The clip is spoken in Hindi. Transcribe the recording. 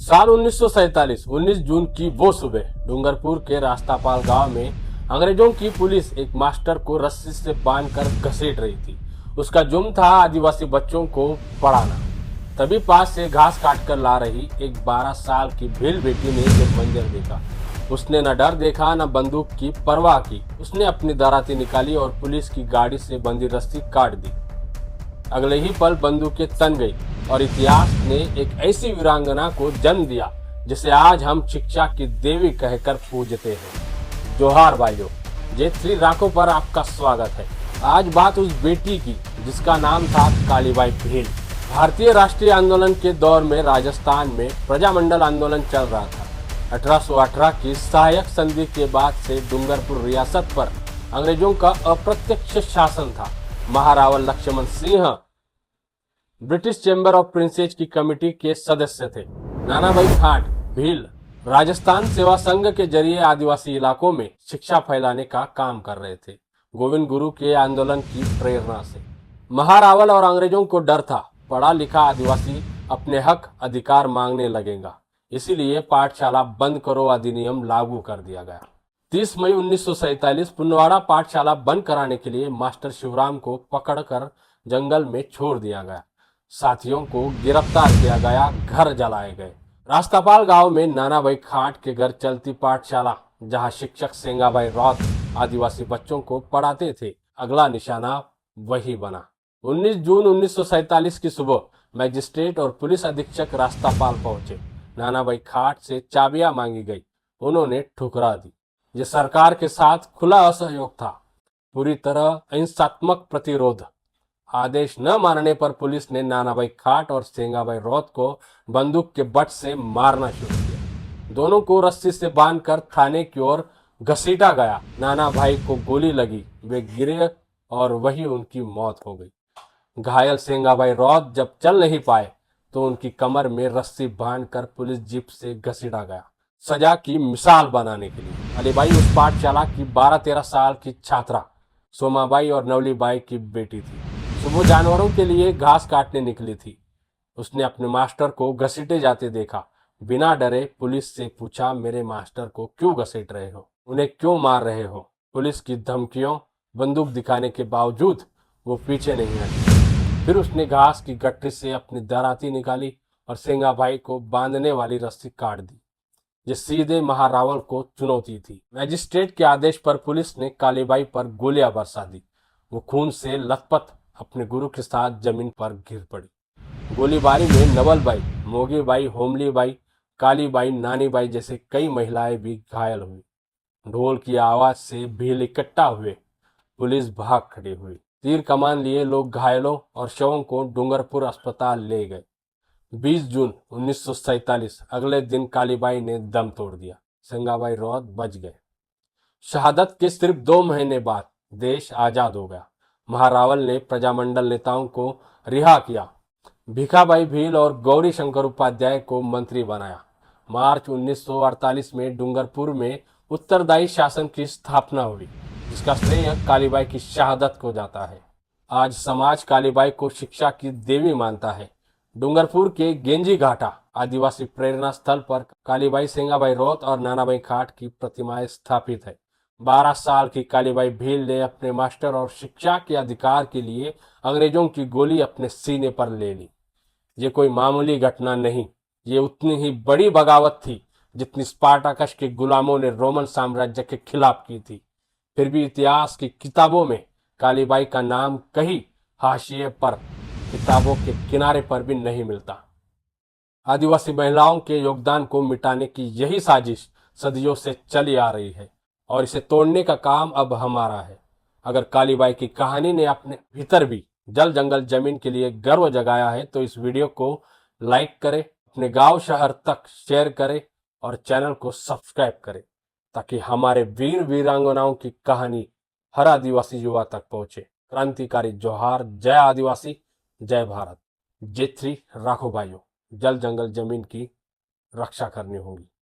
साल 1947 19 जून की वो सुबह डूंगरपुर के रास्तापाल गांव में अंग्रेजों की पुलिस एक मास्टर को रस्सी से बांधकर घसीट रही थी। उसका जुर्म था आदिवासी बच्चों को पढ़ाना। तभी पास से घास काट कर ला रही एक 12 साल की भील बेटी ने ये मंजर देखा। उसने न डर देखा न बंदूक की परवाह की। उसने अपनी दराती निकाली और पुलिस की गाड़ी से बंधी रस्सी काट दी। अगले ही पल बंदूकें तन गई और इतिहास ने एक ऐसी वीरांगना को जन्म दिया जिसे आज हम शिक्षा की देवी कहकर पूजते हैं। जोहार भाइयों, जे3 राखों पर आपका स्वागत है। आज बात उस बेटी की जिसका नाम था कालीबाई भील। भारतीय राष्ट्रीय आंदोलन के दौर में राजस्थान में प्रजामंडल आंदोलन चल रहा था। 1818 की सहायक संधि के बाद से डूंगरपुर रियासत पर अंग्रेजों का अप्रत्यक्ष शासन था। Maharawal Lakshman Singh British Chamber of Princes की कमेटी के सदस्य थे। नानाभाई खाट भील राजस्थान सेवा संघ के जरिए आदिवासी इलाकों में शिक्षा फैलाने का काम कर रहे थे। गोविंद गुरु के आंदोलन की प्रेरणा से महारावल और अंग्रेजों को डर था, पढ़ा लिखा आदिवासी अपने हक अधिकार मांगने लगेगा। इसीलिए पाठशाला बंद करो अधिनियम लागू कर दिया गया। 30 मई 1947 पुनवाड़ा पाठशाला बंद कराने के लिए मास्टर शिवराम को पकड़कर जंगल में छोड़ दिया गया। साथियों को गिरफ्तार किया गया, घर जलाए गए। रास्तापाल गांव में नानाभाई खाट के घर चलती पाठशाला, जहां शिक्षक सेंगाबाई रौत आदिवासी बच्चों को पढ़ाते थे, अगला निशाना वही बना। 19 जून 1947 की सुबह मैजिस्ट्रेट और पुलिस अधीक्षक रास्तापाल पहुंचे। नानाभाई खाट से चाबियां मांगी गई, उन्होंने ठुकरा दी। ये सरकार के साथ खुला असहयोग था, पूरी तरह अहिंसात्मक प्रतिरोध। आदेश न मानने पर पुलिस ने नानाभाई खाट और सेंगाबाई रौत को बंदूक के बट से मारना शुरू किया। दोनों को रस्सी से बांधकर थाने की ओर घसीटा गया। नानाभाई को गोली लगी, वे गिरे और वही उनकी मौत हो गई। घायल सेंगाबाई रौत जब चल नहीं पाए तो उनकी कमर में रस्सी बांधकर पुलिस जीप से घसीटा गया, सजा की मिसाल बनाने के लिए। अलीबाई उस पाठशाला की 12-13 साल की छात्रा सोमाबाई और नवलीबाई की बेटी थी। सुबह जानवरों के लिए घास काटने निकली थी। उसने अपने मास्टर को घसीटे जाते देखा। बिना डरे पुलिस से पूछा, मेरे मास्टर को क्यों घसीट रहे हो, उन्हें क्यों मार रहे हो? पुलिस की धमकियों, बंदूक दिखाने के बावजूद वो पीछे नहीं हटी। फिर उसने घास की गठरी से अपनी दराती निकाली और सेंगाबाई को बांधने वाली रस्सी काट दी। ये सीधे महारावल को चुनौती थी। मैजिस्ट्रेट के आदेश पर पुलिस ने कालीबाई पर गोलियां बरसा दी। वो खून से लथपथ अपने गुरु के साथ जमीन पर गिर पड़ी। गोलीबारी में नवलबाई, मोगीबाई, होमलीबाई, कालीबाई, नानीबाई जैसे कई महिलाएं भी घायल हुई। ढोल की आवाज से भील इकट्ठा हुए, पुलिस भाग खड़ी हुई। तीर कमान लिए लोग घायलों और शवों को डूंगरपुर अस्पताल ले गए। 20 जून 1947 अगले दिन कालीबाई ने दम तोड़ दिया। सेंगाबाई रौत बच गए। शहादत के सिर्फ 2 महीने बाद देश आजाद हो गया। महारावल ने प्रजामंडल नेताओं को रिहा किया। भिखाबाई भील और गौरी शंकर उपाध्याय को मंत्री बनाया। मार्च 1948 में डूंगरपुर में उत्तरदायी शासन की स्थापना हुई, जिसका श्रेय कालीबाई की शहादत को जाता है। आज समाज कालीबाई को शिक्षा की देवी मानता है। डूंगरपुर के गेंजी घाटा आदिवासी प्रेरणा स्थल पर कालीबाई, सेंगाबाई रौत और नानाभाई खाट की प्रतिमाएं स्थापित है। 12 साल की कालीबाई भील ने अपने मास्टर और शिक्षा के अधिकार के लिए अंग्रेजों की गोली अपने सीने पर ले ली। ये कोई मामूली घटना नहीं, ये उतनी ही बड़ी बगावत थी जितनी स्पार्टाकस के गुलामों ने रोमन साम्राज्य के खिलाफ की थी। फिर भी इतिहास की किताबों में कालीबाई का नाम कहीं हाशिए पर, किताबों के किनारे पर भी नहीं मिलता। आदिवासी महिलाओं के योगदान को मिटाने की यही साजिश सदियों से चली आ रही है और इसे तोड़ने का काम अब हमारा है। अगर कालीबाई की कहानी ने अपने भीतर भी जल जंगल जमीन के लिए गर्व जगाया है तो इस वीडियो को लाइक करें, अपने गांव शहर तक शेयर करें और चैनल को सब्सक्राइब करें, ताकि हमारे वीर वीरांगनाओं की कहानी हर आदिवासी युवा तक पहुंचे। क्रांतिकारी जोहार। जय आदिवासी, जय भारत। जे3 राखो भाइयों, जल जंगल जमीन की रक्षा करनी होगी।